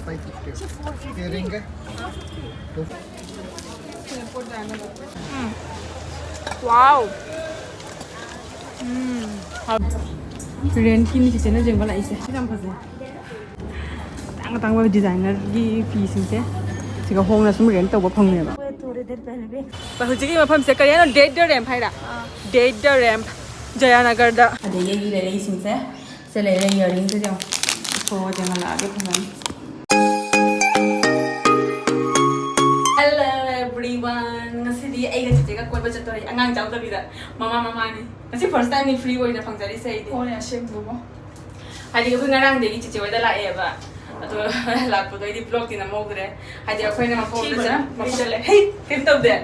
550. Earring है? Wow. Rent की नीचे चेना जंगल आई से कितना फंसे तांग तांग वाले डिजाइनर की पीसिंग से सिका होंग ना सुम रेंट तो वो फंगने बा पर हुजी की मफम से करिए ना डेट द रैंप है ना डेट द रैंप जयानगर दा अरे ये ले ले इसिंग से ले ले इयरिंग से जाओ तो जंगल आगे फंगन Hello everyone ngasidi ai ga chite ga koi ba chatori angang jaw da bida mama ni ngasi first time ni free oina phangjari sai di oh ya shem bu mo hadi ga ngarang de gi chite wa da la e ba ado la ko do di blog ti na mo gre hadi a khoi na ma phone da cha ma chale hey kim tau de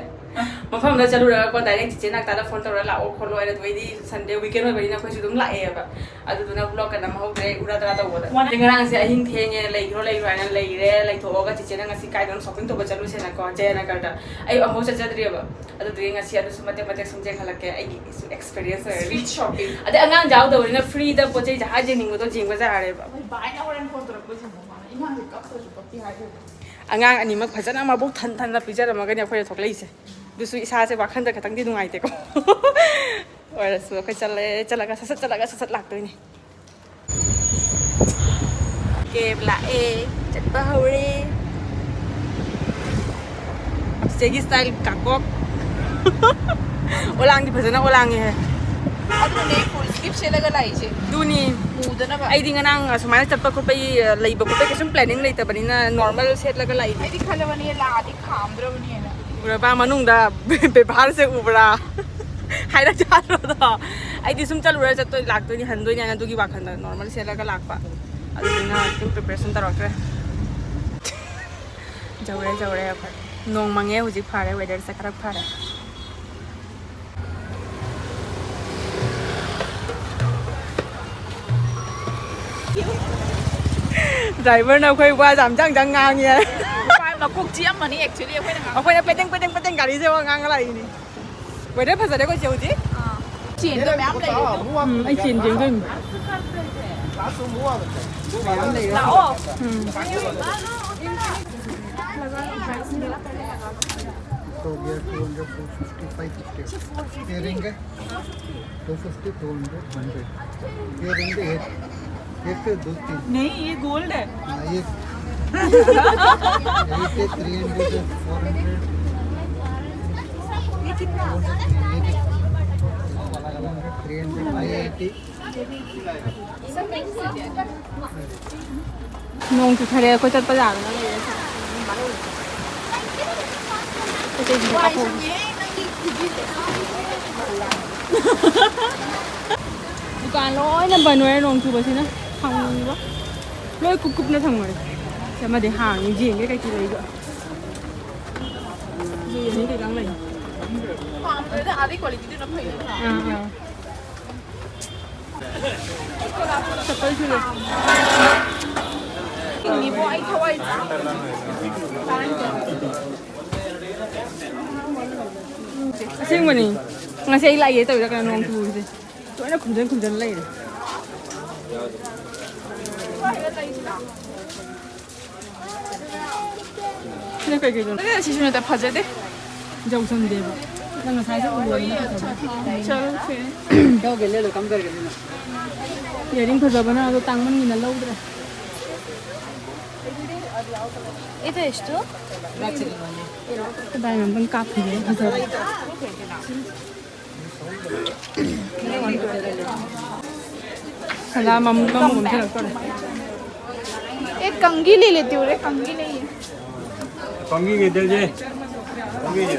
mafam da chalu ra ko direct chite na ta da phone tora la o kholo ai da di sunday weekend oi bari na khoi su dum la e ba adu du na blog ka na ma ho gre ura da da wo da ngarang se ahing thenge lai ro lai ra na lai re lai tho ga chite na ngasi kai don shopping to ba chalu se na ko Jayanagar da ai amo cha chadri ba adu du ngasi adu su mate mate sumje khala ke ai experience street shopping ade angang jaw da na free da po chai ja ha jing do jing ba ja re ba bai na oran phone to ra ko jing ma inang se kap to ju pa ha angang ani mak phajana ma bok than than da pizza ma ga ne khoi thok lai se du su isa se wakhan da khatang di dungai te ko ora su ka chalaga sat lak toi ni kem la e chat ba hore segi style kakok olang di phajana olang he adu ne full sleeve se laga lai che duni udana ba ai ding anang sumai chat pa ko pai lei ba ko pai kesum planning lei ta bani na normal set laga lai ai di khala bani la di khamdra bani na ura ba manung da be bahar se ubra hai da cha ro da ai di sum chalu ra chat to lak to ni han do ni na du gi wa khan da normal set laga lak pa adu na tim preparation ta rakre jaure pa nong mange huji phare weather se kharak phare driver na khoi wa jam jang ngang ye na kok chiam mani actually akhoi na peteng gari se wa ngang lai ni weather phasa de ko cheu ji chin do map lai ai chin jing ding lao So we are 200, 450, 550. Earring है? 250, 200, 100. Earring है एक से दो तीन. नहीं ये gold है हाँ ये 300, 400. ये कितना 300, 580. nong tu thare ko chat pa ja na le why so ye nang dukan loi na banoi nong tu ba si na thang ba loi kup na thang mai se ma de hang ni jing cái chi lai ga ji ni cái dang lai farm de adi quality de na phai na chapal chu le ni bo ai thawai sing ma ni ngasai lai ye tau da ka nong tu se to na khum jan lai de ne kai ge jon ये शिशु ने तो फजे दे jau san de ba na ngasai se u lai na चल फिर đâu cái lên được cắm cái này giờ đi phải giờ bữa nào tôi tăng mình nhìn là lâu rồi ಇದು ಎಷ್ಟು cái bài mình vẫn cặp thì bây giờ thật ra mà mình cũng thấy được rồi एक कंगी ले लेती हूँ रे कंगी नहीं है कंगी के दिल जे कंगी जे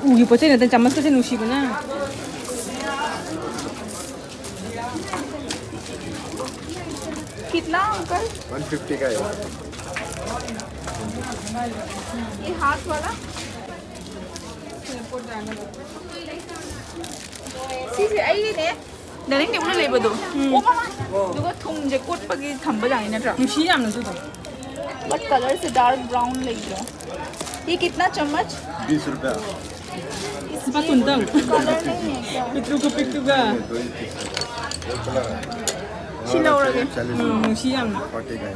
우기 버튼 일단 잠만 쓰지 놓으시구나 कितना अंकल 150 का है ये हाथ वाला सीसी आई ने ननिंग 데 오늘 레이버도 오마 누가 통제 꽃박이 담바장이 ना 무시 안 넣어도 बट कलर से डार्क ब्राउन लग रहा ये कितना चम्मच 20 रुपया Siapa tuntang? कलर नहीं है क्या Pitru ke pitru ga. सी लौरगे नुसी याम 40 का है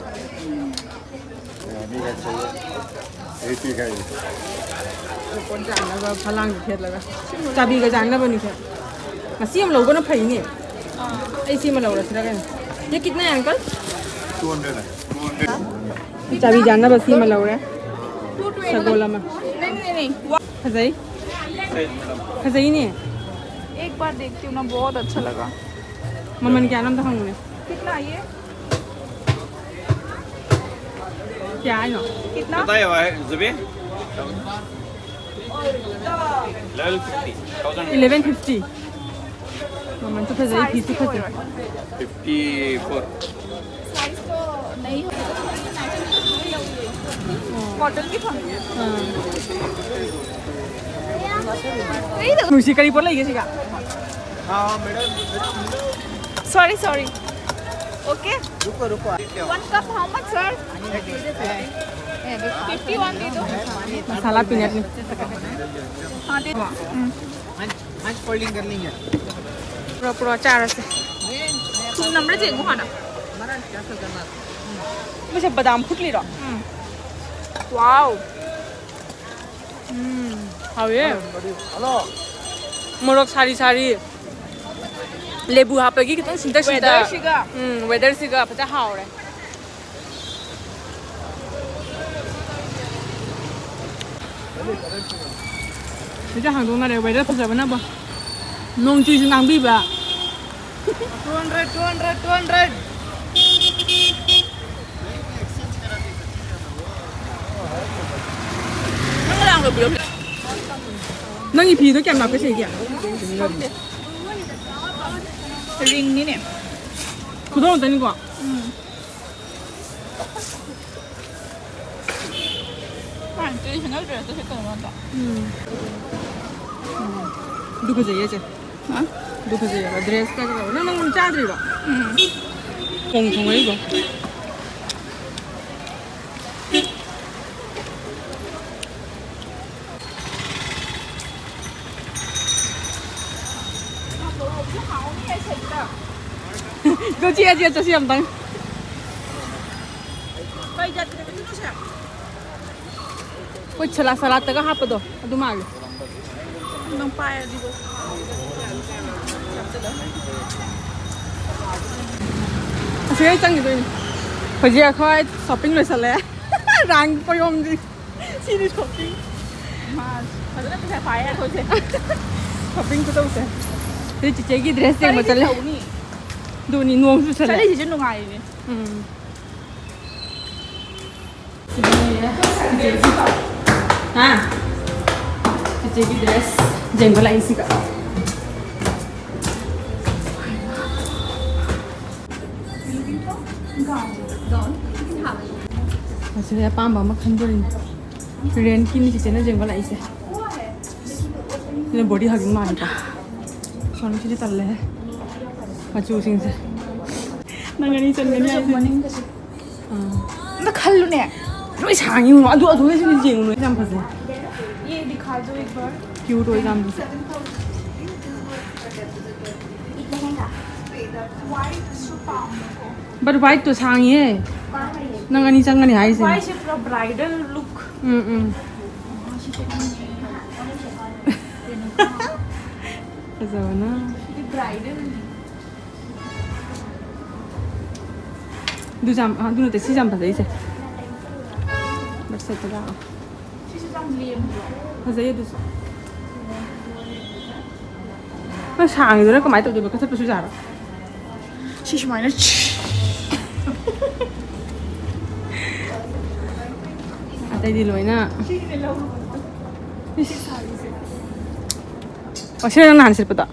अभी का चाहिए 80 का है कोन जानना फलांग खेत लगा चाबी का जानना बनी थे मसी हम लोगों ने फई नहीं ऐसी में लौरा सिरा ये कितना है अंकल 200 है चाबी जानना बस ये में लौरा सगोला में नहीं खजाई खजाई नहीं है एक बार देखती हूँ ना बहुत अच्छा लगा मम्मन क्या नाम था हमने कितना ये क्या है ना कितना बताया हुआ है ज़ुबे 1150 मम्मन तो खजाई थी तो खजाई 54 साइज तो नहीं हो कॉटन की फंगी नुसी करी बोला ये सिका सॉरी ओके रुको 1 कप हाउ मच सर 51 दे दो मसाला पीनट नहीं हाँ दे दो आज फोल्डिंग कर लेंगे पूरा चार से तुम नंबर जेगो खाना मुझे बादाम फुटली रहा वाओ हावे मोरक सारी लेबू हापेगी कितना सिंता वेदर शिगा वेदर सिगा पता Haware 이제 한국 나라에 왜 이렇게 잡나 봐. 농주지 낭비 봐. 200 한글랑 거 뭐야 너이 비도 깸 나고 시기야. 링이네 그동안 되는 거야. 아, 되게 생각을 해서 색깔이 많다. 누구 제 예제? 어? 누구 제 드레스 가지고 너는 짜들이 봐. 공통을 이거. 이거 지야 저 시험 당. Quay giật cái nó sẽ 그 살라살라다가 하빠도 아주 말로. nông pai đi vô. 제일 짱이도 거기가 거의 쇼핑 레슬래. 랑 보용지. 시리 쇼핑. Mà thật ra phải phải thôi chứ. 쇼핑 cũng đâu thế. Thì chị cái dress em mà chân Đâu nè. đồ ni nuông chút Sao chân. đây thì chân đồ ngày nè. À, chị cái dress dành vào lại gì cả. Masih apa mbak makan dulu. Ren kini sih cina jenggot lagi sih. Ini body hugging mana kan? Soalnya sih terleh. Macam sing sih. Nangani cengeng ni. Nó khăn luôn nè. Rồi sáng nhiều mà đuổi đuổi xin jeng luôn. Jam phase. ये दिखा दो एक बार. Cute rồi jam phase. But white तो sáng ये. Nangani cengeng hai sih. Why is it a bridal look? Kasa na. The bridal. Du jam, du nó tới si jam phase đấy. Bớt sẽ tới đâu. Chị sẽ trong liềm. Phase ये du. Nó sáng rồi đó, có máy tập được cái thất bát suy ra. Chị sẽ nói nó. Đây đi lối na. Masih ada nahan sirpata.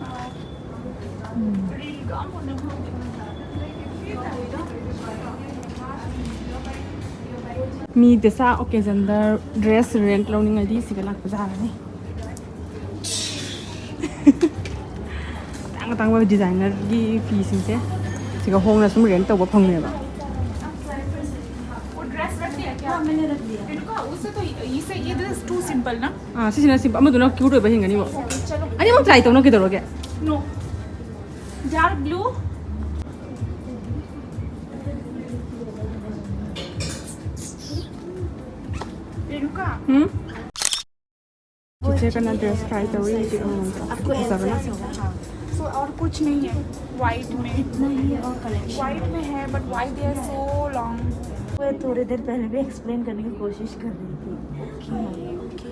Mi desa occasion da dress rent lo ningal di sigalak bazar ni. Tang wa designer gi fee sing se. Siga hong na sum rent taw ba phang ne ba. वो dress रख दिया क्या? मैंने रख दिया. इनको उससे तो ये ड्रेस टू सिंपल ना. Ah, sisi na simple. Ama do na cute ba hinga ni mo. चलो. Ani mo try taw no kidoro ke. No. Dark blue. चिचे का ना ड्रेस ट्राई करो ये जी आपको ऐसा बना सो और कुछ नहीं है वाइट में इतना ही और कलेक्शन वाइट में है but white they are so long मैं थोड़ी देर पहले भी एक्सप्लेन करने की कोशिश कर रही थी ओके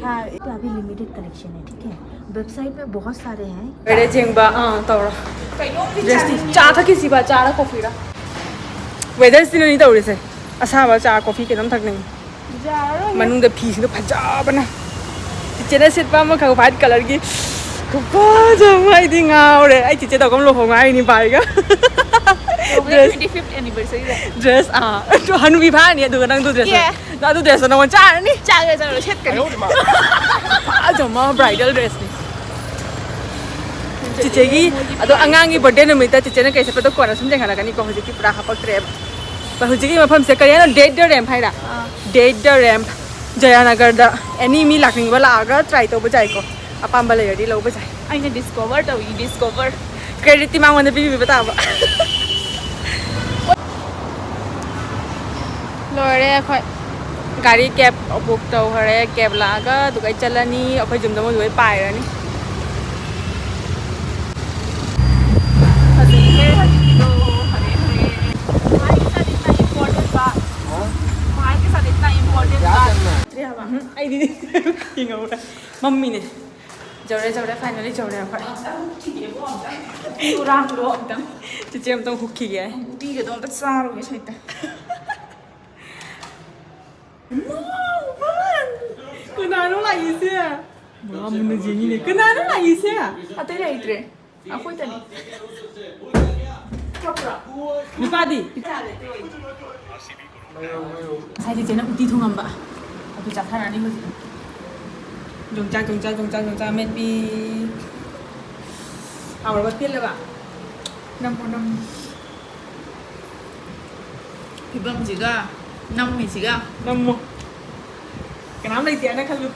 हाँ अभी लिमिटेड कलेक्शन है ठीक है वेबसाइट पे बहुत सारे हैं मेरे जेंबा तौरा ड्रेस चा था किसी बार चा कॉफी रा वेदर से नहीं तौरे से असाबा चा कॉफी के दम थक नहीं मनुंग फी से फजाबना चिचे सिटपा वाइट कलर की चिचे तक लोहंगाई पाएगा ड्रेस हनुबी फानी नंग ड्रेस ड्रेस नंग चारनी ब्राइडल ड्रेस चिचे की आगामी बर्थडे नुमित चिचे कई सेपद कोना सूम जेंगनी को हूँ पूरा हापक्ट्रे हूँ मफम से कहीं डेट द रैम्प है date the ramp Jaynagar any मी लाखनीब लागा ट्राई तब जाएको अपाब लेरदी लौब जाए अगर डिस्कवर तौई डिस्कवर क्रेडिट मांगोंद पीबीब ताब लोरे अखोय गाड़ी कैब बुक तौरे कैब लागा चलनी अखोय जुमद मोय पायरनी मम्मी ने जौरे जौरे फाइनली जौरे चिचे हुक्की गया कनानो लाइसे मुन्ने जेनी ने कनानो लाइसे अतै लेट्रे अखोय तनी निपादी साइड जेना उती थोंगंबा अदु जाथारानी हो जोंचा मेबी आवरबा पेलबा नम फिबम जिगा नम्मी जिगा नम्मो कनाम लेते ना खलु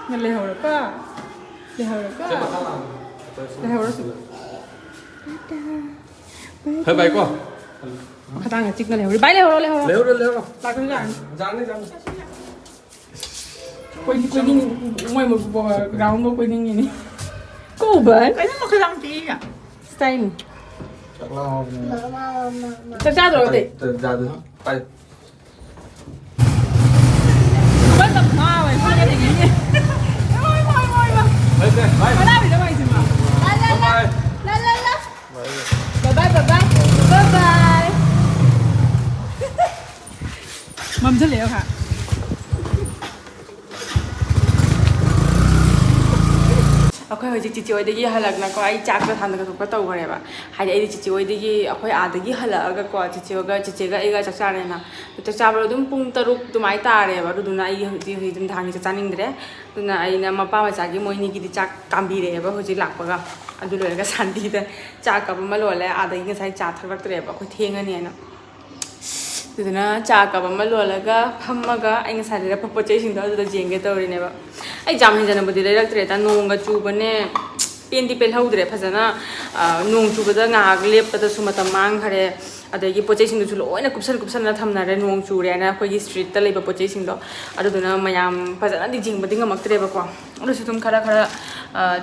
มันเลยหัวก็เลยหัวก็เลยหัวสุด hơi bay quá ข้าตั้งจิกนั่นเลยหัวไปเลยหัวเลยหัว léo lên léo đâu ตากันกัน dán đi dán คุยนิ่งไม่หมดบ่เราไม่คุยนิ่งนี่กูเบิร์น cái nó cái lăng tí à สไตล์ chắc là จะจ้าตัวเด็ก ra từ tay เบิ้ลกับข้าวไอ้พ่อจะอย่างนี้ đấy đây bay มาได้ไปได้ไหมสิมา bye bye บายมัมเฉลียวค่ะअखोय हजि Chichi ओइदगी हलगना को आई चाक थान का थोप तौ गरेबा हाइ आई चिची ओइदगी अखोय आदगी हलगा को चिचेगा एगा चचारेना चचाबो दुम पुंग तरुक तुमाई तारेबा दुना आई हजि हजि दुम थांगी चानिंद्रे दुना आइना मपा मचागी मोइनी गिदि चाक काम्बिरेबा हजि लाकपगा अदु लोरगा शान्तिदा चाक कब मलोले आदगी गसाई चा थरक्तरेबा अखोय थेंगनेना दुना चाक कब मलोलगा फम्मगा आई गसाइरा पपोचे सिंदो अदु जेंगे तौरिनेबा आई जाम हेंजनबुदि लेरक्तरे ता नोंगा चुबने पेंदी पेलहौद्रे फजना नोंग चुबदा ngaak leppadasु matam mangkhare adagi pochei sing du loina kupsan na thamnare nong chure na khoi street ta leiba pochei sing do aduna mayam fajana di jingbadi ngamaktre ba ko adusu tum khara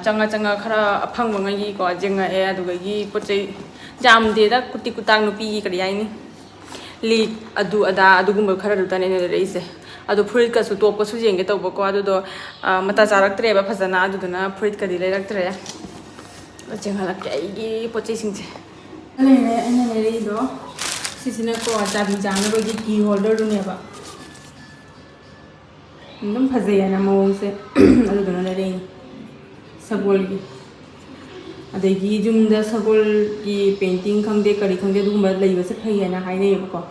changa khara aphang bangai ko jenga e aduga gi pochei jam de da kuti kutang nupi gi kadiyai ni li adu ada adugumba khara rutane ne reise अदो fruit का सु top को सु जेंगे तब को अदो मता चारक्तरे बा फजना अदुना फ्रुट का दिले रक्तरे जेंगला केगी पोचे सिंचे लेने एने लेरे दो सिसिने को चाबी जाने बगी की होल्डर दुनेबा एकदम फजेना मौंग से अदुना लेरे सगोल की अदेगी जुमदा सगोल की पेंटिंग खंगदे करी खंगदे दुगुंबा लेबसे फैयना हाइनेबको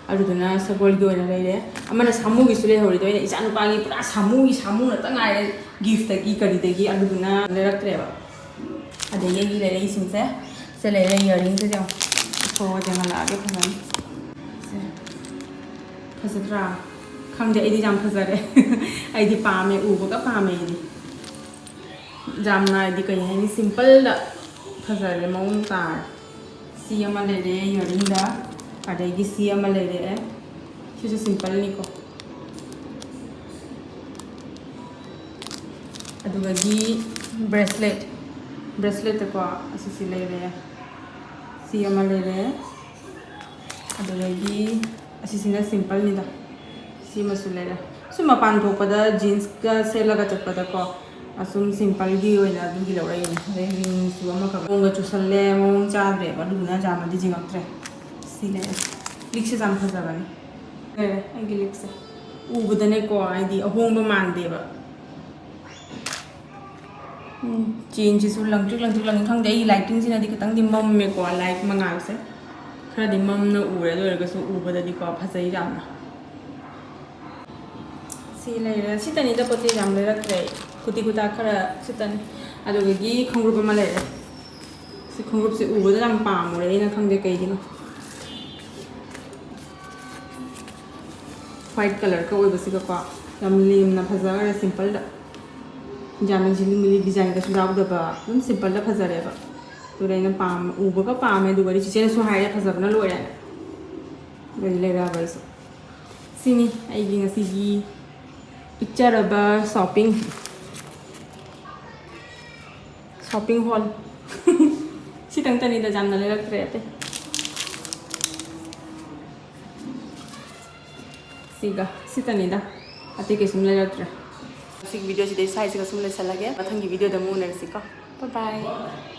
अदुना सगोल की ओना लेरे अमना सामू की सुले होरी दोइना इचा नुपागी पुरा सामू न तंगाय गिफ्ट की करी देगी अदुना लेरक्तरेबा अदेगी की लेरे सिंसे से लेरे इयरिंग से जाओ तो जेंगला आगे फसन से फसद्रा खंगदे आइदी जाम फसरे आइदी पामे उबगा पामे इदी जामना आइदी कई है सिंपल दा फसरे मौंग तार सी अमा लेरे इयरिंग दा अदगी सी अमा लेरे सिसु सिंपल निको अदुगगी ब्रेसलेट को असिसि लेरे सी अमा लेरे अदुगगी असिसिना सिंपल निदा सी मसु लेरे सु मपान थोपदा जीन्स का सेलगा चटपदा को असुम सिंपल गी ओइना दुगी लौराई रिंग सु अमा का मोंगा चुसल्ले मोंग चाद्रे बदुना जामदि जिंगक्त्रे सिले लिक्से जाम फजाबानी आइगी लिक्से उबदने को आइदी अहोंबा मानदेबा चेन जिसु लंग खंगदे आई लाइटिंग सिना दि खतंग दि मम मे को लाइट मंगाल से खरा दि मम न उरे दोरगसु उबदा दि को फजै जामना सी लेरे सितनी द पोते जाम लेरक्त्रे कुती कुता खरा सितनी अदुगगी खंगरुप मा लेरे सी खंगरुप से उबदा जाम पामुरे ना खंगदे कैदिनो व्हाइट कलर का ओइ बसी का याम लेमना फजारे सिंपल दा जाम जिलिंग मिली डिजाइन का सुराव दबा दम सिंपल दा फजारेबा तुरेना पाम उबगा पामे दुगरी चिचेना सु हाइरे फजाबना लोयरा गई लेगा गाइस सिनी आइगी ngasiगी पिक्चर अब शॉपिंग हॉल सितंग तनी दा जामना लेरक्त्रे अते सिगा सितनी दा अते केसुम लेरक्त्रे सिग वीडियो सिदे साइज का सुम ले सलागे मथंगी वीडियो द मुनरसिका बाय बाय